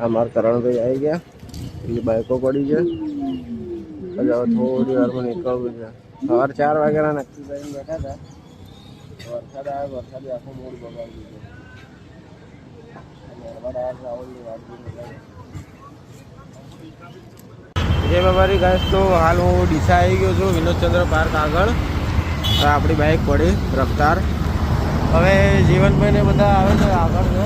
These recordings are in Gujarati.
અમાર કરણભાઈ આવી ગયા, એ બાઈકો પડી છે. હવે થોડી વારમાં નીકળવું છે. સવારે 4 વાગ્યાના નક્કી કરીને બેઠા હતા. વરસાદ આવ્યો, વરસાદે આખો મૂડ બગાડી દીધો. જય બાબારી ગાઈસ, તો હાલ હું ડીસા આવી ગયો છું, વિનોદચંદ્ર પાર્ક આગળ. આપણી બાઇક પડી રફતાર. હવે જીવનભાઈ ને બધા આવે છે આગળ છે,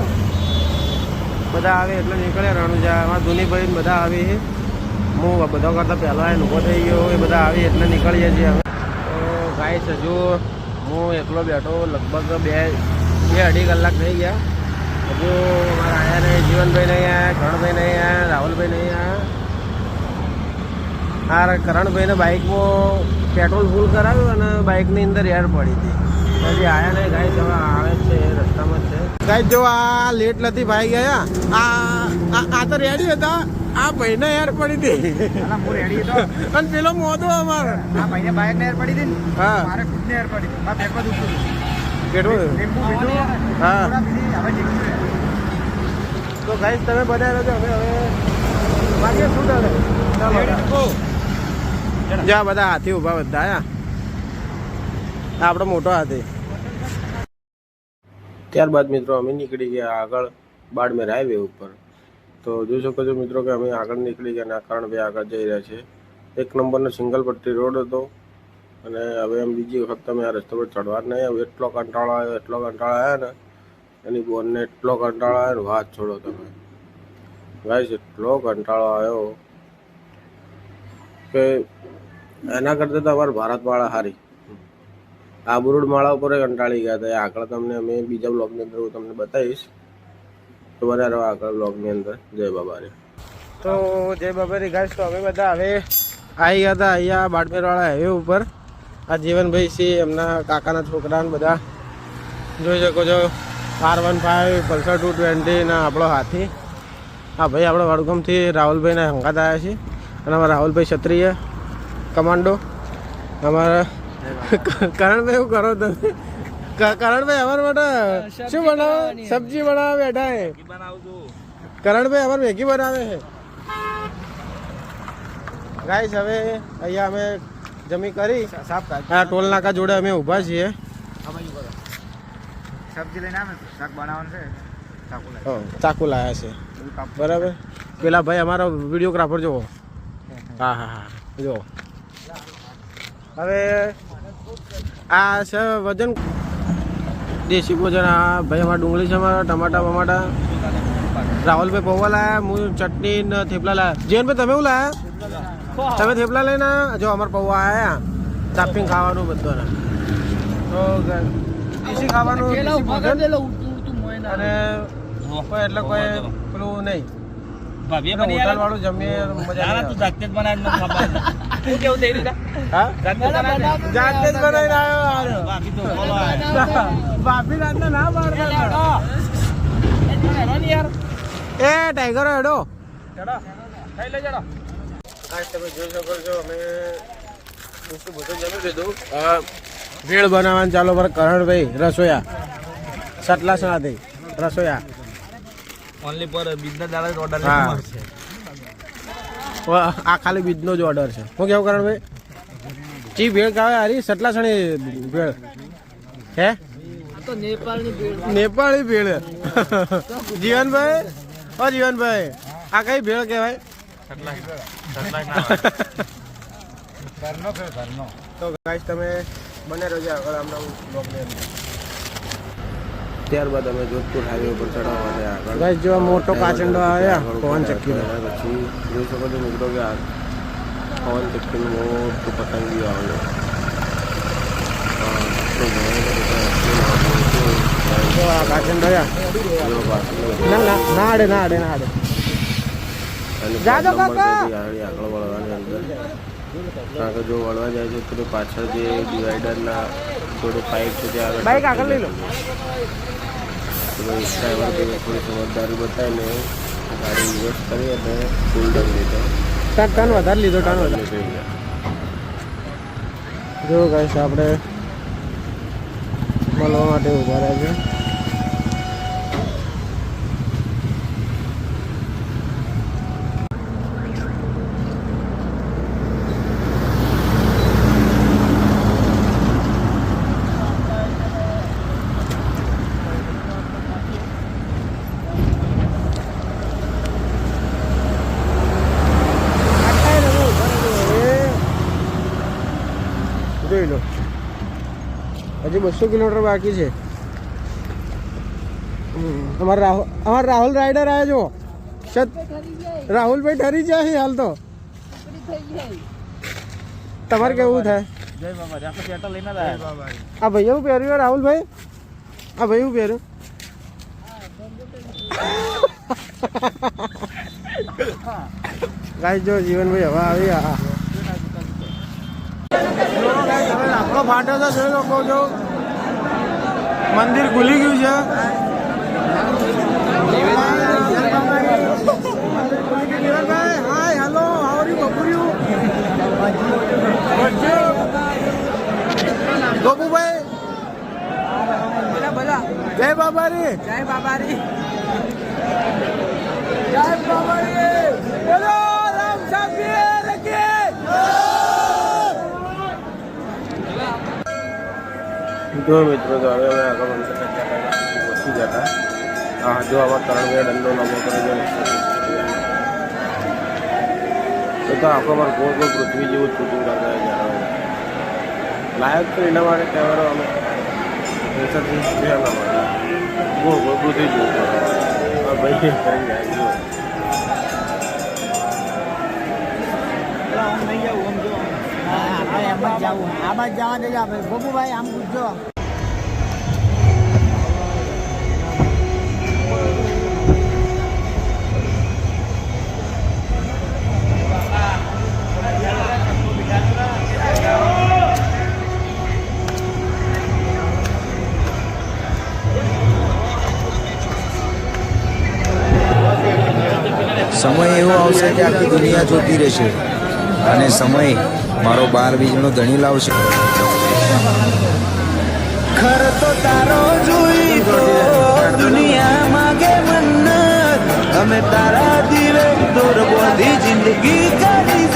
બધા આવે એટલે નીકળે. રણુજા એમાં ધુનીભાઈ બધા આવે છે. હું બધા કરતાં પહેલાં ઊભો થઈ ગયો, એ બધા આવી એટલે નીકળીએ છીએ હવે. તો ગાઈસ હજુ હું એકલો બેઠો, લગભગ બે અઢી કલાક થઈ ગયા. હજુ અમારા આયા નહીં, જીવનભાઈ નહીં આવ્યા, કરણભાઈ નહીં આવ્યા, રાહુલભાઈ નહીં આવ્યા. આ કરણભાઈને બાઇકમાં પેટ્રોલ ફૂલ કરાવ્યું અને બાઇકની અંદર એર પડી હતી. હજી આયા નહીં ગાઈસ, હવે આવે છે રસ્તામાં જ છે. ગાઈસ જો આ લેટ નથી ભાઈ ગયા, આ તો રેડી હતા, આ ભાઈને એર પડી હતી. અને પેલો મોદો અમારો આ ભાઈને બાઇક ને એર પડી હતી ને. હા, મારે ખુદ ને એર પડી હતી. મારે પેપર દુખતું હતું. કેટલું? હા. તો ગાઈસ તમે બધા રહેજો, હવે બાકી શું કરે? ચાલો જા, બધા હાથી ઉભા બધા આયા. આપણો મોટો હાથી. ત્યારબાદ મિત્રો અમે નીકળી ગયા આગળ બાડમેર હાઈવે ઉપર. તો જોઈ શકો છો મિત્રો કે અમે આગળ નીકળી ગયા અને કરણભાઈ આગળ જઈ રહ્યા છે. 1 નંબરનો સિંગલ પટ્ટી રોડ હતો અને હવે એમ બીજી વખત તમે આ રસ્તા પર ચડવા જ નહીં. હવે એટલો કંટાળો આવ્યો ને એની બોનને, એટલો કંટાળો આવ્યો ને વાત છોડો તમે ગાઈસ. એટલો કંટાળો આવ્યો કે એના કરતાં તો અમારે ભારતમાળા સારી. આ બુરુડ માળા ઉપર કંટાળી ગયા હતા. આગળ તમને અમે બીજા બ્લોગની અંદર હું તમને બતાવીશ. તો બધા રહો આગળ બ્લોગની અંદર. જય બાબારી. તો જય બાબારી ગાઈસ, તો અમે બધા હવે આવી ગયા હતા અહીંયા બાડમેરવાળા હાઈવે ઉપર. આ જીવનભાઈ છે, એમના કાકાના છોકરા ને બધા જોઈ શકો છો. R15 પલ્સર 220 ના આપણો હાથી. હા ભાઈ, આપણે વડગામથી રાહુલભાઈના હંગાત આવ્યા છીએ અને અમારા રાહુલભાઈ ક્ષત્રિય કમાન્ડો. અમારા કરણભાઈ શું કરો તમે? કરણભાઈ અમારા માટે શું બનાવો? સબ્જી બનાવવા બેઠા હે. કરણભાઈ અમારે મેગી બનાવે છે ગાઈસ. હવે અહીંયા અમે જમી કરી આ ટોલ નાકા જોડે અમે ઊભા છીએ. સબ્જી લઈને આવે, શાક બનાવવાનું છે, ચાકુ લાયા છે બરાબર. પેલા ભાઈ અમારો વિડીયોગ્રાફર જુઓ. હા હા હા, જુઓ. હવે આ છે વજન દેશી ભોજન. આ ભાઈ અમારા ડુંગળી છે, અમારા ટમાટા બમાટા. રાહુલભાઈ પૌવા લાયા, હું ચટણી ને થેપલા લાયા. જીવનભાઈ તમે શું લાયા? તમે થેપલા લઈને જો અમારા પૌવા આવ્યા. ચાપિંગ ખાવાનું બધું તો દેશી ખાવાનું અને એટલે કોઈ પેલું નહીં. હોટલ વાળું જમીએ મજા. જાતે જ બનાવીને આવ્યો. ભાભી રાતના ના પાડતા. એ ટાઈગરો હેડો તમે જોઈ શકો છો. અમે બધું જમી લીધું. ભેળ બનાવવાનું ચાલો પર કરણભાઈ રસોયા સટલાસણાથી રસોયા. ઓનલી પર બિઝનેસ દાડા ઓર્ડર છે. આ ખાલી બીજનો જ ઓર્ડર છે. હું કેવું કરણભાઈ? ચી ભેળ ખાવે હારી? સટલાસણી ભેળ હે? તો નેપાળી ભેળ. જીવનભાઈ, ઓ જીવનભાઈ, આ કઈ ભેળ કહેવાય? તો ગાઈસ તમે બને રહેજો આગળ હમણાં બ્લોગની અંદર. ત્યારબાદ અમે જોધપુર હાઈવે ઉપર ચડવા માટે આગળ ગાઈસ જો મોટો કાચંડો આવ્યા પવન ચક્કી. પછી જોઈ શકો છો મિત્રો કે આ પવન ચક્કીનું મોટું પતંગિયું આવ્યો. કાચંડો ના આડે ના આડે ના આડે. આગળ વળવાની અંદર કારણ કે જો વળવા જાય છે તો પાછળ જે ડિવાઈડરના થોડું પાઇપ છે ત્યાં બાઈક આગળ લઈ લો. ડ્રાઈવર થોડી સમજદારી બતાવીને ગાડી રિવર્સ કરી અને ફૂલ ડન લીધો. ટન વધારે લીધો, ટન વધારે થઈ ગયા. જો ગાઈસ આપણે મળવા માટે ઊભા રહ્યા છે. જોઈ લો હજી 200 કિલોમીટર બાકી છે. અમારા રાહુલ રાઈડર આવ્યા છો. રાહુલભાઈ ઠરી જાય હાલ તો. તમારે કેવું થાય? આ ભાઈ એવું પહેર્યું રાહુલભાઈ? આ ભાઈ એવું પહેર્યું? ગાય જો જીવનભાઈ હવે આવી આપણો ફાટો તો જોઈ લો કહો છો. મંદિર ખુલી ગયું છે. હાય હેલો હાવ યુ બબુર્યું ગોપુભાઈ જય બાબારી જય બાબારી જય બાબારી બોલો રામ સાબીર કે જો મિત્રો તો હવે અમે આગળ પહોંચી જતા. હા જો આમાં 3 બે દંડો નમો કરે છે. તો આખો અમારે ગોળ ગોળ પૃથ્વી જેવું શૂટિંગ કરતા જણાવે લાયક તો એના માટે કેમેરો અમે એના માટે ગોળ ગોળ પૃથ્વી જેવું ભાઈ કરી જાય આમાં જવા દેજો આપણે ગોપુભાઈ આમ પૂછજો. સમય એવો આવશે કે આખી દુનિયા જોતી રહેશે અને સમય મારો 12 બીજનો ધણી લાવશે. ખર તો તારો જોઈ તો દુનિયા માગે મન્નત અમે તારા દિલે દોર બોધી જિંદગી કરી